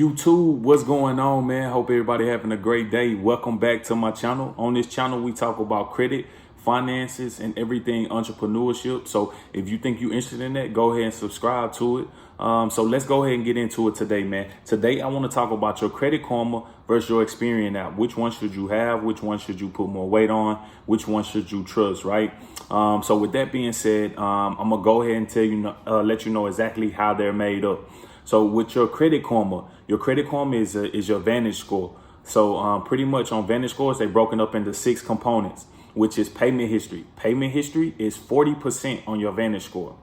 YouTube, what's going on, man? Hope everybody having a great day. Welcome back to my channel. On this channel, we talk about credit, finances, and everything entrepreneurship. So if you think you're interested in that, go ahead and subscribe to it. So let's go ahead and get into it today, man. Today, I want to talk about your Credit Karma versus your Experian app. Which one should you have? Which one should you put more weight on? Which one should you trust, right? So with that being said, I'm going to go ahead and tell you, let you know exactly how they're made up. So with your Credit Karma is your Vantage score. So pretty much on Vantage scores, they're broken up into 6 components, which is payment history. Payment history is 40% on your Vantage score.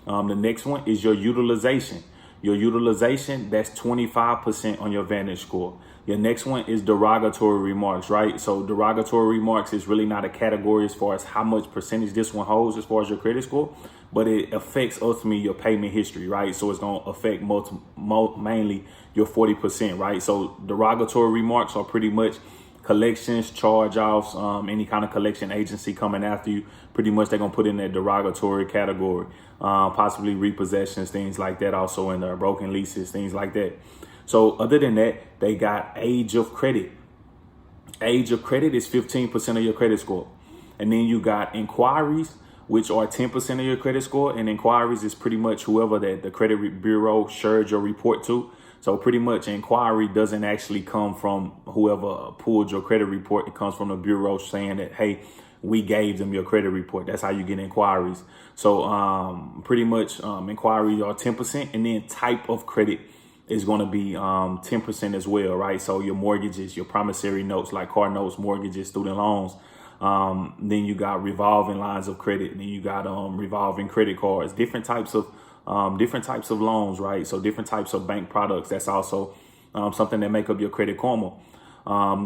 The next one is your utilization. Your utilization, that's 25% on your Vantage score. Your next one is derogatory remarks, right? So derogatory remarks is really not a category as far as how much percentage this one holds as far as your credit score, but it affects ultimately your payment history, right? So it's going to affect mainly your 40%, right? So derogatory remarks are pretty much collections, charge-offs, any kind of collection agency coming after you. Pretty much they're going to put in that derogatory category, possibly repossessions, things like that, also in there, broken leases, things like that. So other than that, they got age of credit. Age of credit is 15% of your credit score. And then you got inquiries, which are 10% of your credit score. And inquiries is pretty much whoever that the credit bureau shared your report to. So pretty much inquiry doesn't actually come from whoever pulled your credit report. It comes from the bureau saying that, hey, we gave them your credit report. That's how you get inquiries. So pretty much inquiries are 10%, and then type of credit is going to be 10% as well, right? So your mortgages, your promissory notes like car notes, mortgages, student loans. Then you got revolving lines of credit. And then you got revolving credit cards, different types of loans, right? So different types of bank products. That's also something that make up your Credit Karma.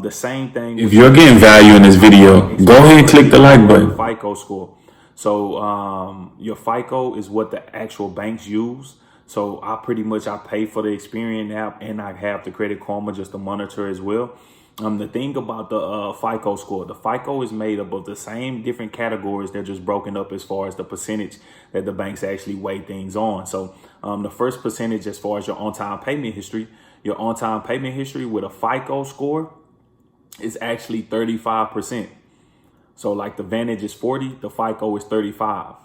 The same thing. If you're getting value in this video, go ahead and click the like button. FICO score. So your FICO is what the actual banks use. So I pay for the Experian app, and I have the Credit Karma just to monitor as well. The thing about the FICO score, the FICO is made up of the same different categories. They're just broken up as far as the percentage that the banks actually weigh things on. So the first percentage as far as your on-time payment history, with a FICO score is actually 35%. So like the Vantage is 40, the FICO is 35.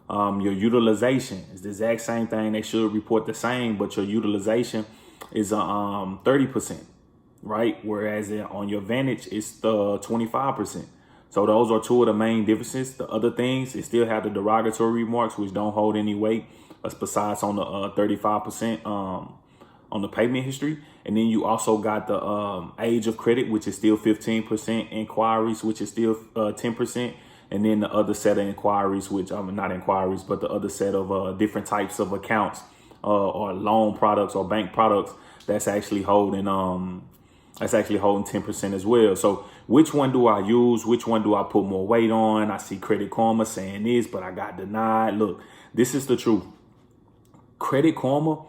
Your utilization is the exact same thing. They should report the same, but your utilization is 30%, right? Whereas on your Vantage, it's the 25%. So those are two of the main differences. The other things, it still have the derogatory remarks, which don't hold any weight, besides on the 35% on the payment history. And then you also got the age of credit, which is still 15%, inquiries, which is still 10%. And then the other set of inquiries, which not inquiries, but the other set of different types of accounts or loan products or bank products that's actually holding 10% as well. So which one do I use? Which one do I put more weight on? I see Credit Karma saying this, but I got denied. Look, this is the truth. Credit Karma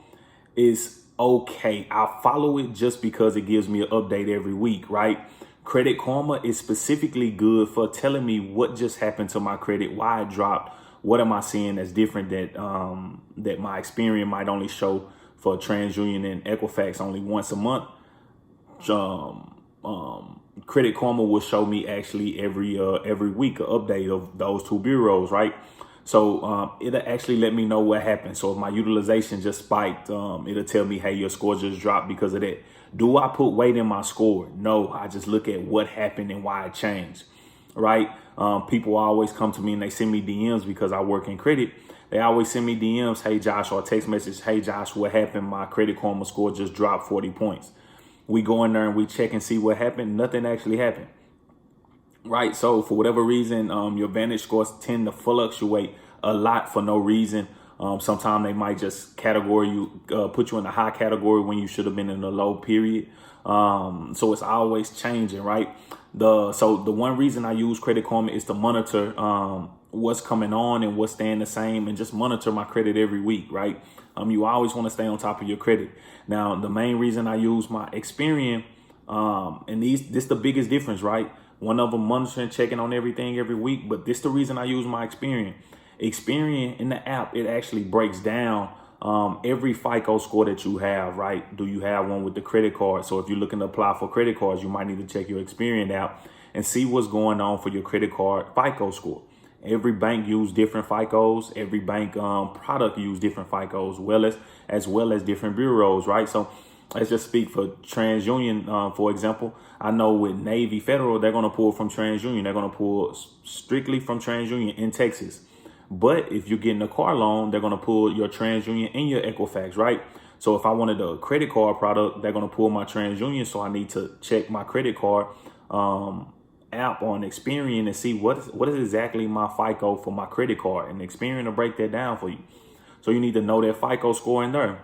is okay. I follow it just because it gives me an update every week, right? Credit Karma is specifically good for telling me what just happened to my credit, why it dropped, what am I seeing that's different that my Experian might only show for TransUnion and Equifax only once a month. Credit Karma will show me actually every week an update of those two bureaus, right? So it'll actually let me know what happened. So if my utilization just spiked, it'll tell me, hey, your score just dropped because of that. Do I put weight in my score? No, I just look at what happened and why it changed, right? People always come to me and they send me DMs because I work in credit. They always send me DMs, hey, Josh, or a text message, hey, Josh, what happened? My Credit Karma score just dropped 40 points. We go in there and we check and see what happened. Nothing actually happened. Right. So for whatever reason, your Vantage scores tend to fluctuate a lot for no reason. Sometimes they might just put you in the high category when you should have been in the low period. So it's always changing. Right. So the one reason I use Credit Karma is to monitor what's coming on and what's staying the same, and just monitor my credit every week. Right. You always want to stay on top of your credit. Now, the main reason I use my Experian, and this the biggest difference, right? One of them monitoring, checking on everything every week. But this the reason I use my Experian. Experian in the app, it actually breaks down every FICO score that you have, right? Do you have one with the credit card? So if you're looking to apply for credit cards, you might need to check your Experian out and see what's going on for your credit card FICO score. Every bank use different FICOs. Every bank product use different FICOs, as well as different bureaus, right? So let's just speak for TransUnion, for example. I know with Navy Federal, they're going to pull from TransUnion. They're going to pull strictly from TransUnion in Texas. But if you're getting a car loan, they're going to pull your TransUnion and your Equifax, right? So if I wanted a credit card product, they're going to pull my TransUnion. So I need to check my credit card app on Experian and see what is exactly my FICO for my credit card, and Experian will break that down for you. So you need to know that FICO score in there.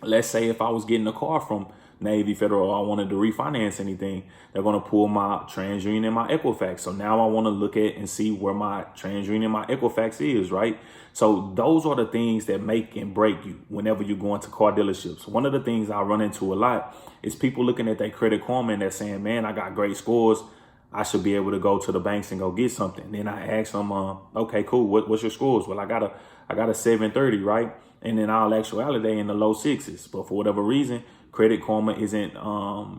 Let's say if I was getting a car from Navy Federal, I wanted to refinance anything, they're going to pull my TransUnion and my Equifax. So now I want to look at and see where my TransUnion and my Equifax is, right? So those are the things that make and break you whenever you go into car dealerships. One of the things I run into a lot is people looking at their Credit Karma and they're saying, man, I got great scores, I should be able to go to the banks and go get something. Then I ask them, okay, cool. What's your scores? Well, I got a 730, right? And in all actuality, they in the low sixes. But for whatever reason, Credit Karma isn't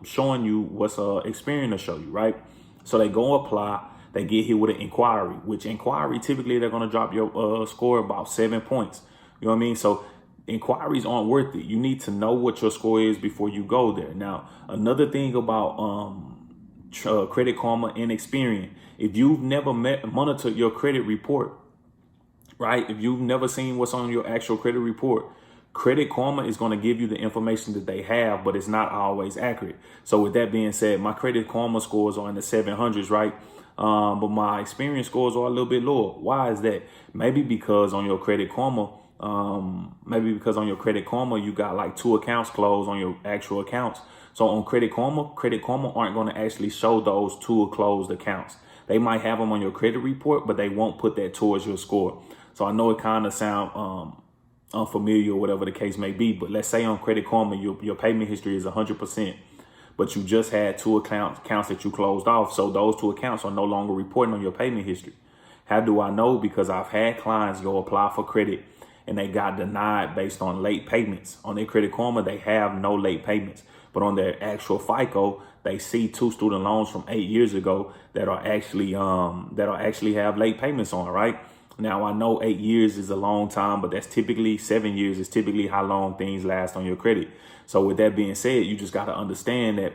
showing you what's Experian to show you, right? So they go apply. They get hit with an inquiry, which inquiry, typically they're going to drop your score about 7 points. You know what I mean? So inquiries aren't worth it. You need to know what your score is before you go there. Now, another thing about Credit Karma and Experian, if you've never monitored your credit report, right? If you've never seen what's on your actual credit report, Credit Karma is going to give you the information that they have, but it's not always accurate. So with that being said, my Credit Karma scores are in the 700s, right? But my Experian scores are a little bit lower. Why is that? Maybe because on your Credit Karma, you got like 2 accounts closed on your actual accounts. So on Credit Karma aren't going to actually show those 2 closed accounts. They might have them on your credit report, but they won't put that towards your score. So I know it kind of sounds unfamiliar or whatever the case may be, but let's say on Credit Karma, your payment history is 100%, but you just had 2 accounts that you closed off. So those 2 accounts are no longer reporting on your payment history. How do I know? Because I've had clients go apply for credit and they got denied based on late payments. On their Credit Karma, they have no late payments, but on their actual FICO, they see 2 student loans from 8 years ago that are actually have late payments on, right? Now, I know 8 years is a long time, but that's typically 7 years is typically how long things last on your credit. So with that being said, you just got to understand that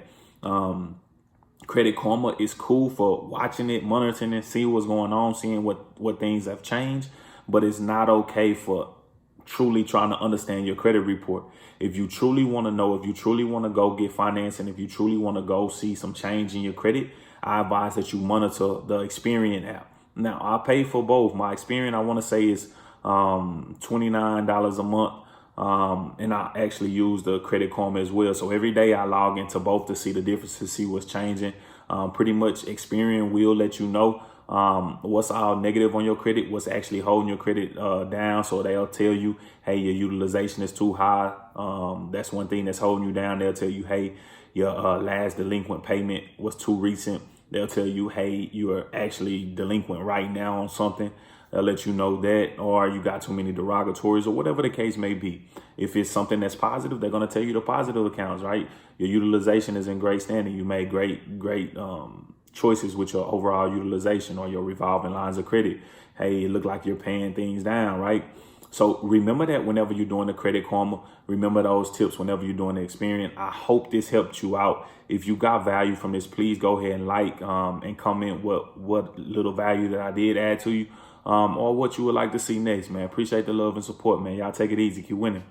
Credit Karma is cool for watching it, monitoring it, see what's going on, seeing what things have changed, but it's not okay for truly trying to understand your credit report. If you truly want to know, if you truly want to go get financing, if you truly want to go see some change in your credit, I advise that you monitor the Experian app. Now, I pay for both. My Experian, I want to say, is $29 a month. And I actually use the Credit Karma as well. So every day I log into both to see the difference, to see what's changing. Pretty much Experian will let you know what's all negative on your credit, what's actually holding your credit down. So they'll tell you, hey, your utilization is too high. That's one thing that's holding you down. They'll tell you, hey, your last delinquent payment was too recent. They'll tell you, hey, you are actually delinquent right now on something. They'll let you know that, or you got too many derogatories, or whatever the case may be. If it's something that's positive, they're going to tell you the positive accounts, right? Your utilization is in great standing. You made great choices with your overall utilization or your revolving lines of credit. Hey, it look like you're paying things down, right? So remember that whenever you're doing the Credit Karma, remember those tips whenever you're doing the Experian. I hope this helped you out. If you got value from this, please go ahead and like and comment what little value that I did add to you, or what you would like to see next, man. Appreciate the love and support, man. Y'all take it easy. Keep winning.